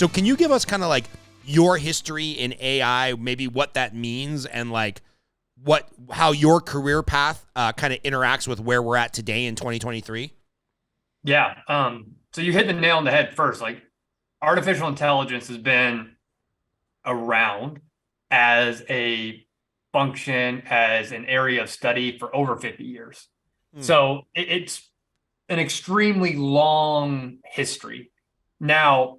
So can you give us kind of like your history in AI, maybe what that means, and like how your career path kind of interacts with where we're at today in 2023? Yeah. So you hit the nail on the head first. Like artificial intelligence has been around as a function, as an area of study for over 50 years. Hmm. So it's an extremely long history. Now,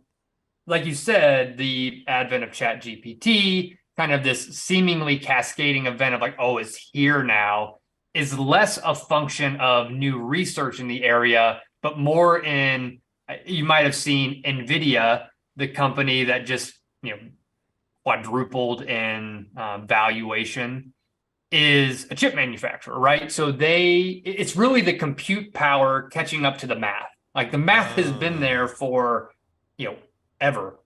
like you said, the advent of ChatGPT, kind of this seemingly cascading event of like, oh, it's here now, is less a function of new research in the area, but more in, you might have seen NVIDIA, the company that just, quadrupled in valuation, is a chip manufacturer, right? So it's really the compute power catching up to the math. Like the math has been there for, you know, ever,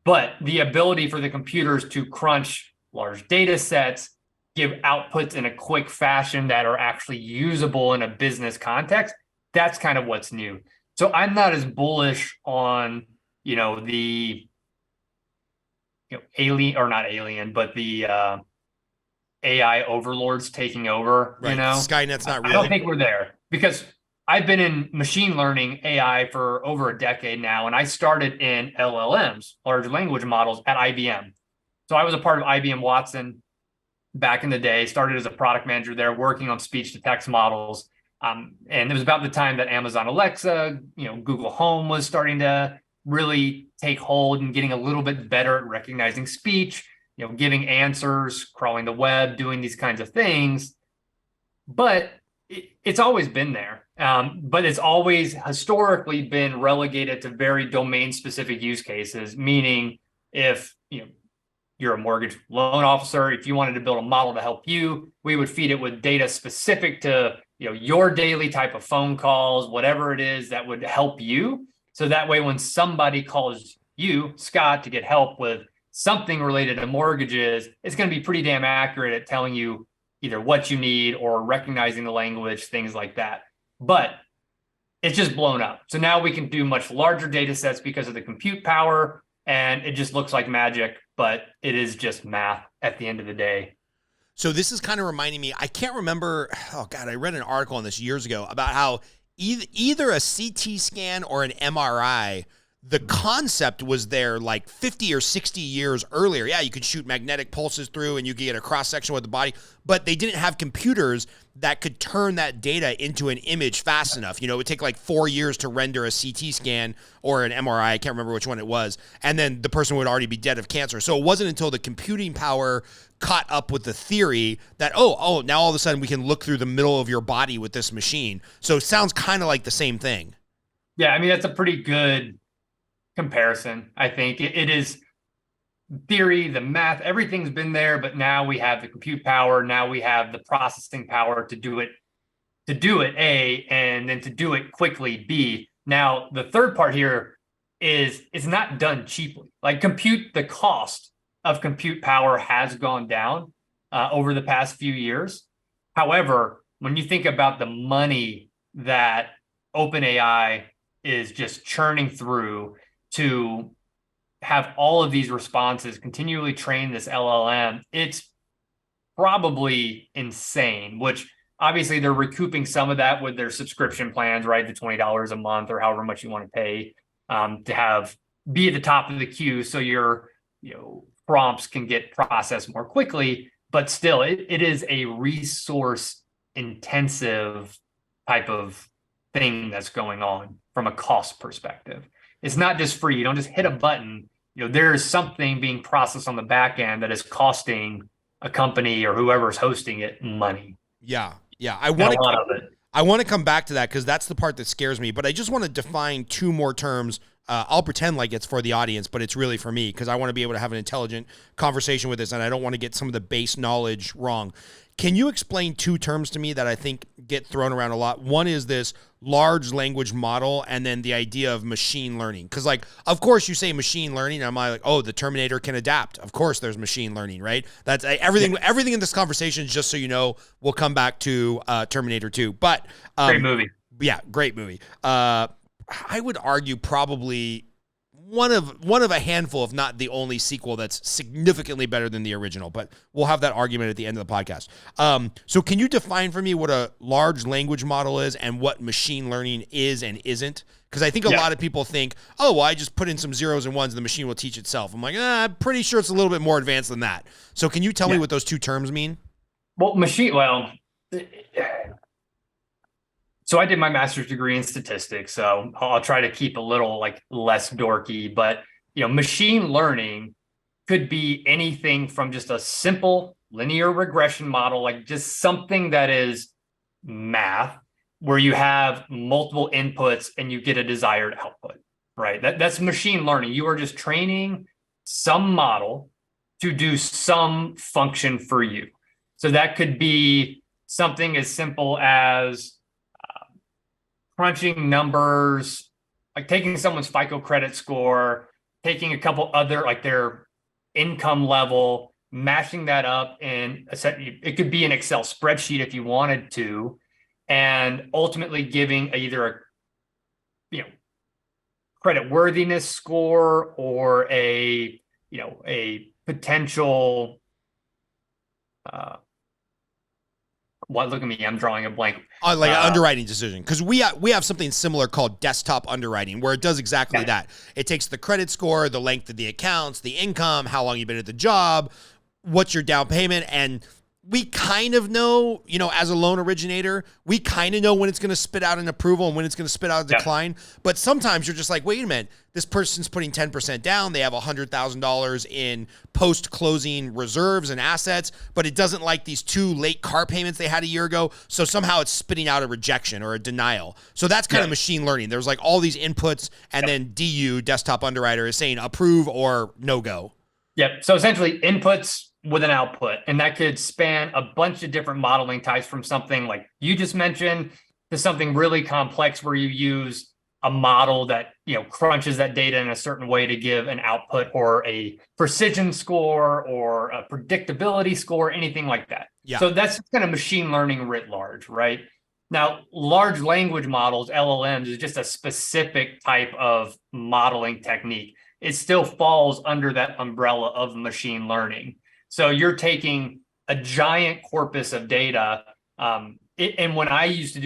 but the ability for the computers to crunch large data sets, give outputs in a quick fashion that are actually usable in a business context, that's kind of what's new. So I'm not as bullish on, the alien or not alien, but the AI overlords taking over, Right. Skynet's not I don't real. think we're there because I've been in machine learning AI for over a decade now, and I started in LLMs, large language models, at IBM. So I was a part of IBM Watson back in the day, started as a product manager there, working on speech to text models. And it was about the time that Amazon Alexa, Google Home was starting to really take hold and getting a little bit better at recognizing speech, giving answers, crawling the web, doing these kinds of things. But it's always been there. But it's always historically been relegated to very domain specific use cases, meaning if you're a mortgage loan officer, if you wanted to build a model to help you, we would feed it with data specific to your daily type of phone calls, whatever it is that would help you. So that way, when somebody calls you, Scott, to get help with something related to mortgages, it's going to be pretty damn accurate at telling you either what you need or recognizing the language, things like that. But it's just blown up. So now we can do much larger data sets because of the compute power, and it just looks like magic, but it is just math at the end of the day. So this is kind of reminding me, I can't remember, oh God, I read an article on this years ago about how either a CT scan or an MRI, the concept was there like 50 or 60 years earlier. Yeah, you could shoot magnetic pulses through and you could get a cross section with the body, but they didn't have computers that could turn that data into an image fast enough. It would take like 4 years to render a CT scan or an MRI. I can't remember which one it was. And then the person would already be dead of cancer. So it wasn't until the computing power caught up with the theory that, oh, now all of a sudden we can look through the middle of your body with this machine. So it sounds kind of like the same thing. Yeah, I mean, that's a pretty good comparison. I think it is theory, the math, everything's been there, but now we have the compute power. Now we have the processing power to do it, A, and then to do it quickly, B. Now, the third part here is it's not done cheaply. Like the cost of compute power has gone down over the past few years. However, when you think about the money that OpenAI is just churning through to have all of these responses, continually train this LLM, it's probably insane, which obviously they're recouping some of that with their subscription plans, right? The $20 a month or however much you want to pay to be at the top of the queue so your prompts can get processed more quickly. But still, it is a resource intensive type of thing that's going on from a cost perspective. It's not just free. You don't just hit a button. There is something being processed on the back end that is costing a company or whoever's hosting it money. Yeah. And a lot of it. I want to come back to that because that's the part that scares me. But I just want to define two more terms. I'll pretend like it's for the audience, but it's really for me because I want to be able to have an intelligent conversation with this, and I don't want to get some of the base knowledge wrong. Can you explain two terms to me that I think get thrown around a lot? One is this large language model, and then the idea of machine learning. Because, like, of course, you say machine learning, and I'm like, oh, the Terminator can adapt. Of course, there's machine learning, right? That's everything. Yeah. Everything in this conversation, just so you know, we'll come back to Terminator 2. But great movie. Yeah, great movie. I would argue probably one of a handful, if not the only sequel that's significantly better than the original. But we'll have that argument at the end of the podcast. So can you define for me what a large language model is and what machine learning is and isn't? Because I think a lot of people think, oh, well, I just put in some zeros and ones and the machine will teach itself. I'm like, I'm pretty sure it's a little bit more advanced than that. So can you tell me what those two terms mean? Well, so I did my master's degree in statistics, so I'll try to keep a little like less dorky, but machine learning could be anything from just a simple linear regression model, like just something that is math, where you have multiple inputs and you get a desired output, right? That's machine learning. You are just training some model to do some function for you. So that could be something as simple as crunching numbers, like taking someone's FICO credit score, taking a couple other, like their income level, mashing that up in it could be an Excel spreadsheet if you wanted to, and ultimately giving either a credit worthiness score or a potential look at me, I'm drawing a blank. Like an underwriting decision, because we have something similar called desktop underwriting, where it does exactly that. It takes the credit score, the length of the accounts, the income, how long you've been at the job, what's your down payment, and we kind of know, as a loan originator, we kind of know when it's going to spit out an approval and when it's going to spit out a decline. But sometimes you're just like, wait a minute, this person's putting 10% down. They have $100,000 in post-closing reserves and assets, but it doesn't like these 2 late car payments they had a year ago. So somehow it's spitting out a rejection or a denial. So that's kind of machine learning. There's like all these inputs, and then DU, desktop underwriter, is saying approve or no go. Yep. So essentially inputs with an output, and that could span a bunch of different modeling types, from something like you just mentioned to something really complex where you use a model that crunches that data in a certain way to give an output or a precision score or a predictability score, anything like that. So that's kind of machine learning writ large, right? Now, large language models, LLMs, is just a specific type of modeling technique. It still falls under that umbrella of machine learning. So you're taking a giant corpus of data. And when I used to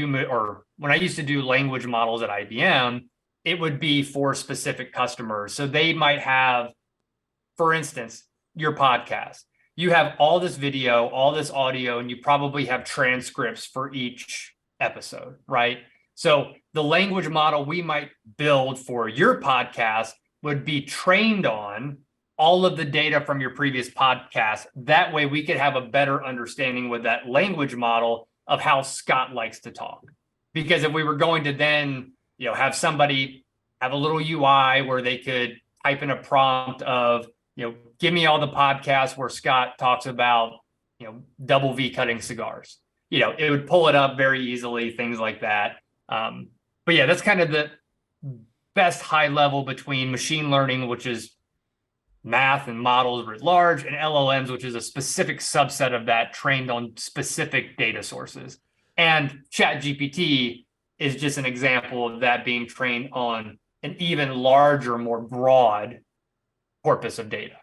do language models at IBM, it would be for specific customers. So they might have, for instance, your podcast. You have all this video, all this audio, and you probably have transcripts for each episode, right? So the language model we might build for your podcast would be trained on all of the data from your previous podcast. That way we could have a better understanding with that language model of how Scott likes to talk. Because if we were going to then, have somebody have a little UI where they could type in a prompt of, give me all the podcasts where Scott talks about, double V cutting cigars, it would pull it up very easily, things like that. But yeah, that's kind of the best high level between machine learning, which is math and models writ large, and LLMs, which is a specific subset of that trained on specific data sources. And ChatGPT is just an example of that being trained on an even larger, more broad corpus of data.